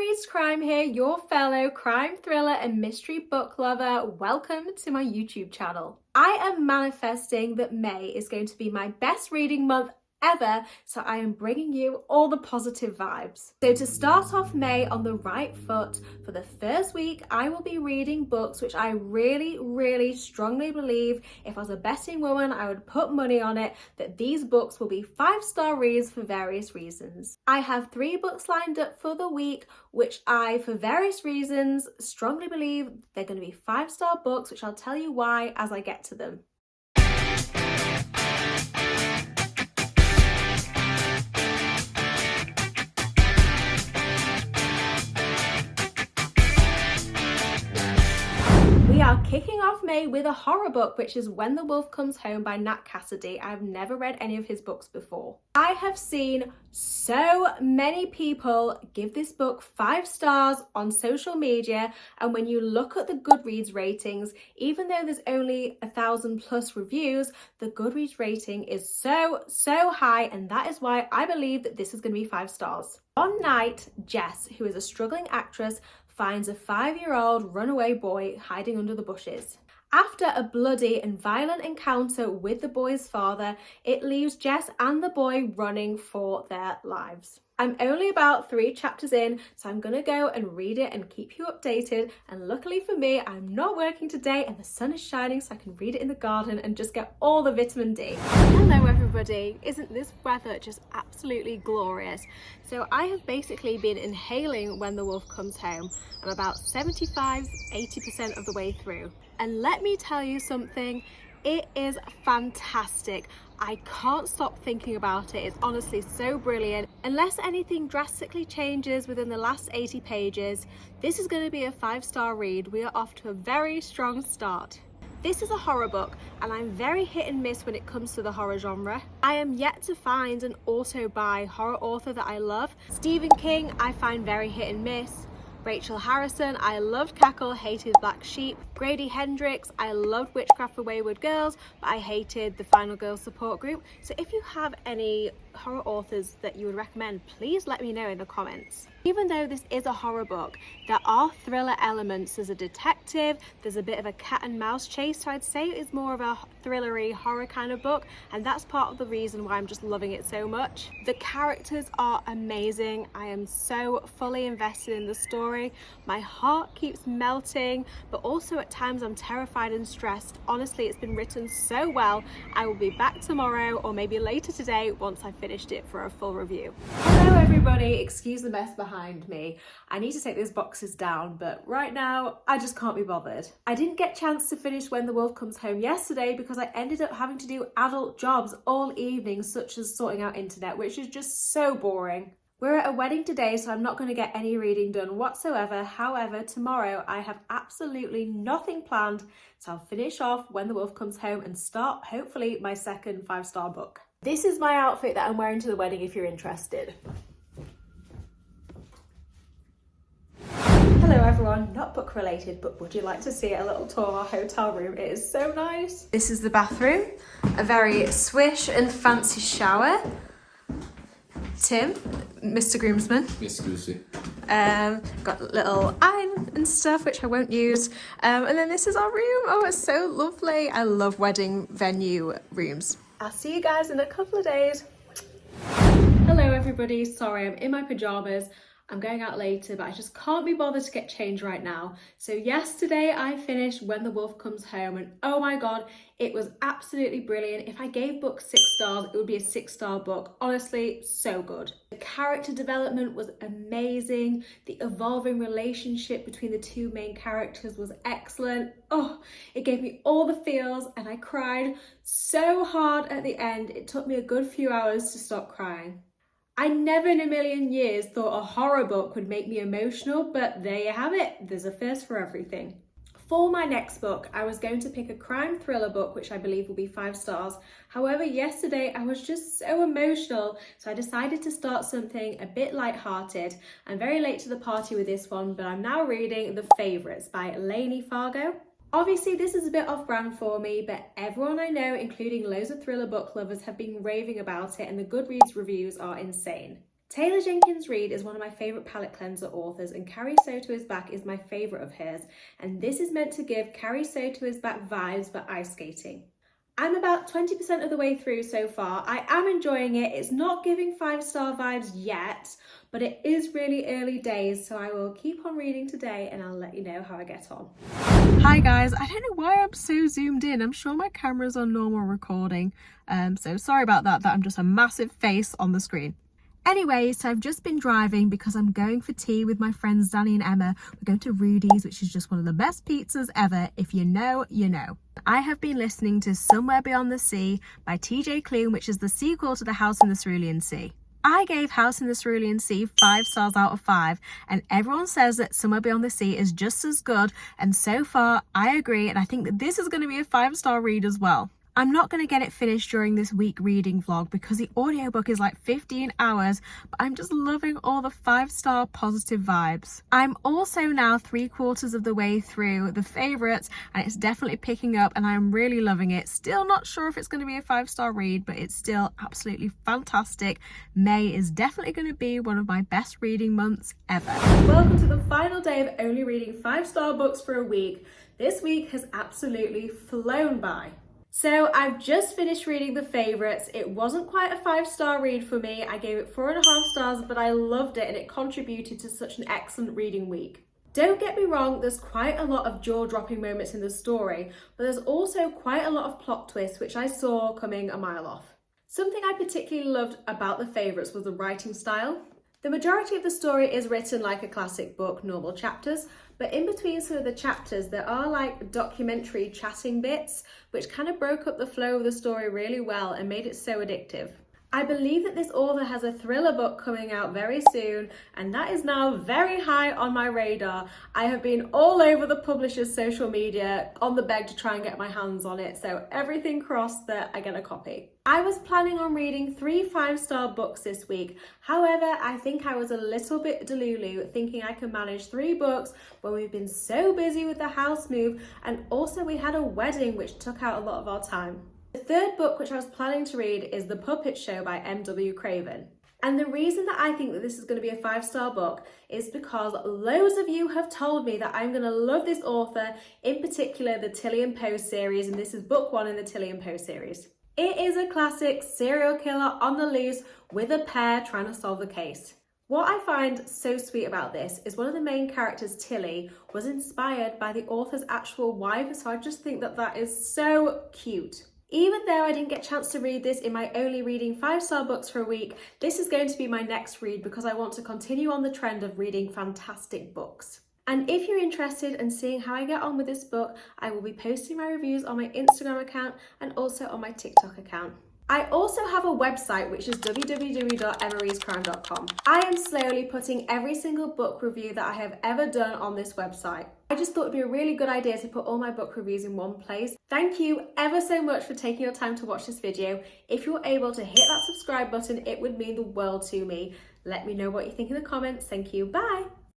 Reads Crime here, your fellow crime thriller and mystery book lover. Welcome to my YouTube channel. I am manifesting that May is going to be my best reading month ever, so I am bringing you all the positive vibes. So to start off May on the right foot, for the first week I will be reading books which I really strongly believe, if I was a betting woman I would put money on it, that these books will be 5-star reads for various reasons. I have 3 books lined up for the week which I, for various reasons, strongly believe they're going to be 5-star books, which I'll tell you why as I get to them. We are kicking off May with a horror book, which is When the Wolf Comes Home by Cassidy. I've never read any of his books before. I have seen so many people give this book 5 stars on social media, and when you look at the Goodreads ratings, even though there's only 1,000+ reviews, the Goodreads rating is so high, and that is why I believe that this is going to be 5 stars. One night, Jess, who is a struggling actress, finds a 5-year-old runaway boy hiding under the bushes. After a bloody and violent encounter with the boy's father, it leaves Jess and the boy running for their lives. I'm only about 3 chapters in, so I'm gonna go and read it and keep you updated. And luckily for me, I'm not working today and the sun is shining, so I can read it in the garden and just get all the vitamin D. Hello everybody, isn't this weather just absolutely glorious? So I have basically been inhaling When the Wolf Comes Home. I'm about 75–80% of the way through. And let me tell you something, it is fantastic. I can't stop thinking about it. It's honestly so brilliant. Unless anything drastically changes within the last 80 pages, this is going to be a 5-star read. We are off to a very strong start. This is a horror book, and I'm very hit and miss when it comes to the horror genre. I am yet to find an auto-buy horror author that I love. Stephen King, I find very hit and miss. Rachel Harrison, I loved Cackle, hated Black Sheep. Grady Hendrix, I loved Witchcraft for Wayward Girls, but I hated the Final Girls support group. So if you have any horror authors that you would recommend, please let me know in the comments. Even though this is a horror book, there are thriller elements. There's a detective, there's a bit of a cat and mouse chase, so I'd say it's more of a thrillery horror kind of book, and that's part of the reason why I'm just loving it so much. The characters are amazing. I am so fully invested in the story. My heart keeps melting, but also at times I'm terrified and stressed. Honestly, it's been written so well. I will be back tomorrow or maybe later today once I've finished it for a full review. Hello everybody, excuse the mess behind me. I need to take those boxes down, but right now I just can't be bothered. I didn't get a chance to finish When the Wolf Comes Home yesterday because I ended up having to do adult jobs all evening, such as sorting out internet, which is just so boring. We're at a wedding today, so I'm not going to get any reading done whatsoever. However, tomorrow I have absolutely nothing planned, so I'll finish off When the Wolf Comes Home and start, hopefully, my second 5-star book. This is my outfit that I'm wearing to the wedding if you're interested. Hello everyone, not book related, but would you like to see a little tour of our hotel room? It is so nice. This is the bathroom, a very swish and fancy shower. Tim, Mr. Groomsman. Miss Goosey. Got a little iron and stuff, which I won't use. And then this is our room. Oh, it's so lovely. I love wedding venue rooms. I'll see you guys in a couple of days. Hello everybody, sorry I'm in my pajamas. I'm going out later, but I just can't be bothered to get changed right now. So yesterday I finished When the Wolf Comes Home, and oh my god, it was absolutely brilliant. If I gave books 6 stars, it would be a 6-star book. Honestly, so good. The character development was amazing. The evolving relationship between the 2 main characters was excellent. Oh, it gave me all the feels, and I cried so hard at the end. It took me a good few hours to stop crying. I never in a million years thought a horror book would make me emotional, but there you have it. There's a first for everything. For my next book, I was going to pick a crime thriller book, which I believe will be 5 stars. However, yesterday I was just so emotional, so I decided to start something a bit light-hearted. I'm very late to the party with this one, but I'm now reading The Favourites by Layne Fargo. Obviously, this is a bit off-brand for me, but everyone I know, including loads of thriller book lovers, have been raving about it, and the Goodreads reviews are insane. Taylor Jenkins Reid is one of my favourite palette cleanser authors, and Carrie Soto is Back is my favourite of hers, and this is meant to give Carrie Soto is Back vibes but ice skating. I'm about 20% of the way through so far. I am enjoying it. It's not giving 5-star vibes yet, but it is really early days, so I will keep on reading today and I'll let you know how I get on. Hi guys, I don't know why I'm so zoomed in. I'm sure my camera's on normal recording, so sorry about that I'm just a massive face on the screen. Anyway, so I've just been driving because I'm going for tea with my friends Danny and Emma. We're going to Rudy's, which is just one of the best pizzas ever. If you know, you know. I have been listening to Somewhere Beyond the Sea by TJ Klune, which is the sequel to The House in the Cerulean Sea. I gave House in the Cerulean Sea 5 stars out of 5, and everyone says that Somewhere Beyond the Sea is just as good, and so far I agree, and I think that this is going to be a 5-star read as well. I'm not going to get it finished during this week reading vlog because the audiobook is like 15 hours, but I'm just loving all the 5-star positive vibes. I'm also now 3/4 of the way through The Favourites, and it's definitely picking up and I'm really loving it. Still not sure if it's going to be a 5-star read, but it's still absolutely fantastic. May is definitely going to be one of my best reading months ever. Welcome to the final day of only reading 5-star books for a week. This week has absolutely flown by. So I've just finished reading The Favourites. It wasn't quite a 5-star read for me. I gave it 4.5 stars, but I loved it and it contributed to such an excellent reading week. Don't get me wrong, there's quite a lot of jaw-dropping moments in the story, but there's also quite a lot of plot twists which I saw coming a mile off. Something I particularly loved about The Favourites was the writing style. The majority of the story is written like a classic book, normal chapters, but in between some of the chapters there are like documentary chatting bits which kind of broke up the flow of the story really well and made it so addictive. I believe that this author has a thriller book coming out very soon, and that is now very high on my radar. I have been all over the publisher's social media on the beg to try and get my hands on it, so everything crossed that I get a copy. I was planning on reading 3 5-star books this week. However, I think I was a little bit delulu thinking I can manage 3 books when we've been so busy with the house move, and also we had a wedding which took out a lot of our time. The third book which I was planning to read is The Puppet Show by M.W. Craven. And the reason that I think that this is going to be a 5-star book is because loads of you have told me that I'm going to love this author, in particular the Tilly and Poe series, and this is book 1 in the Tilly and Poe series. It is a classic serial killer on the loose with a pair trying to solve the case. What I find so sweet about this is one of the main characters, Tilly, was inspired by the author's actual wife, so I just think that that is so cute. Even though I didn't get a chance to read this in my only reading 5-star books for a week, this is going to be my next read because I want to continue on the trend of reading fantastic books. And if you're interested in seeing how I get on with this book, I will be posting my reviews on my Instagram account and also on my TikTok account. I also have a website which is www.emmariescrime.com. I am slowly putting every single book review that I have ever done on this website. I just thought it'd be a really good idea to put all my book reviews in one place. Thank you ever so much for taking your time to watch this video. If you're able to hit that subscribe button, it would mean the world to me. Let me know what you think in the comments. Thank you. Bye.